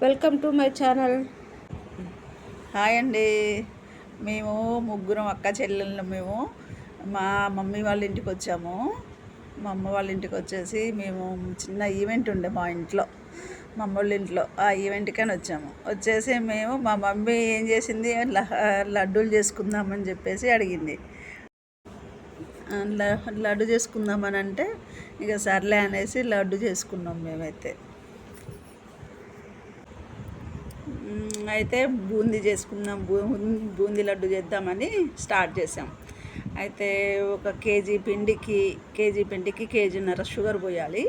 Welcome to my channel. Hi అండి. మేము ముగ్గురం అక్క చెల్లెళ్ళు. మేము మా మమ్మీ వాళ్ళ ఇంటికి వచ్చాము. మా అమ్మ వాళ్ళ ఇంటికి వచ్చేసి మేము చిన్న ఈవెంట్ ఉండే మా ఇంట్లో, మా అమ్మ వాళ్ళ ఇంట్లో. ఆ ఈవెంట్కని వచ్చేసి మేము మా మమ్మీ ఏం చేసింది, లడ్డూలు చేసుకుందామని చెప్పేసి అడిగింది. లడ్డు చేసుకుందామని అంటే ఇక సర్లే అనేసి లడ్డు చేసుకున్నాం మేమైతే. అయితే బూందీ చేసుకుందాం, బూందీ లడ్డు చేద్దామని స్టార్ట్ చేసాం. అయితే ఒక కేజీ పిండికి కేజీన్నర షుగర్ పోయాలి.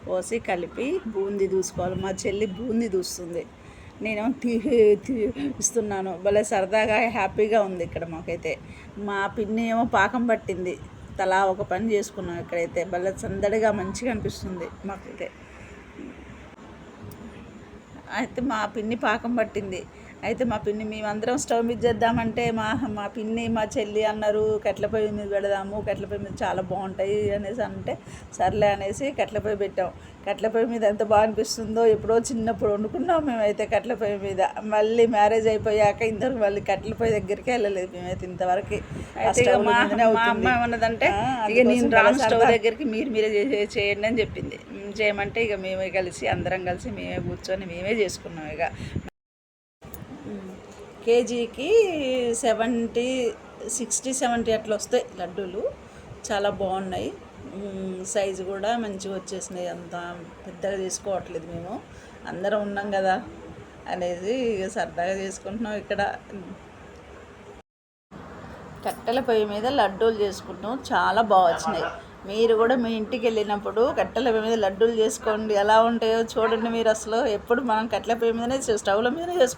పోసి కలిపి బూందీ దూసుకోవాలి. మా చెల్లి బూందీ దూస్తుంది, నేను ఇస్తున్నాను. భలే సరదాగా హ్యాపీగా ఉంది ఇక్కడ మాకైతే. మా పిన్ని ఏమో పాకం పట్టింది. తలా ఒక పని చేసుకున్నాం. ఇక్కడైతే భలే సందడిగా మంచిగా అనిపిస్తుంది మాకైతే. అయితే మా పిన్ని పాకం పట్టింది. అయితే మా పిన్ని మేమందరం స్టవ్ మీద చేద్దామంటే మా పిన్ని మా చెల్లి అన్నారు కట్టెల పొయ్యి మీద పెడదాము, కట్టెల పొయ్యి మీద చాలా బాగుంటాయి అనేసి అంటే సర్లే అనేసి కట్టెల పొయ్యి పెట్టాం. కట్టెల పొయ్యి మీద ఎంత బాగా అనిపిస్తుందో. ఎప్పుడో చిన్నప్పుడు వండుకున్నాం మేమైతే కట్టెల పొయ్యి మీద. మళ్ళీ మ్యారేజ్ అయిపోయాక ఇందరూ మళ్ళీ కట్టెల పొయ్యి దగ్గరికి వెళ్ళలేదు మేమైతే ఇంతవరకు. మా అమ్మ ఏమన్నదంటే ఇక నేను రాను స్టవ్ దగ్గరికి, మీరే చేయండి అని చెప్పింది. చేయమంటే ఇక మేమే కలిసి అందరం కలిసి మేమే కూర్చొని మేమే చేసుకున్నాం. ఇక కేజీకి 60-70 అట్లా వస్తాయి లడ్డూలు. చాలా బాగున్నాయి. సైజు కూడా మంచిగా వచ్చేసినాయి. అంత పెద్దగా తీసుకోవట్లేదు మేము, అందరం ఉన్నాం కదా అనేది ఇక సరదాగా చేసుకుంటున్నాం. ఇక్కడ కట్టెల పొయ్యి మీద లడ్డూలు చేసుకుంటాం, చాలా బాగా వచ్చినాయి. మీరు కూడా మీ ఇంటికి వెళ్ళినప్పుడు కట్టెల పొయ్యి మీద లడ్డూలు చేసుకోండి, ఎలా ఉంటాయో చూడండి. మీరు అసలు ఎప్పుడు మనం కట్టెల పొయ్యి మీదనే స్టవ్ల మీదనే చేసుకుంటాం.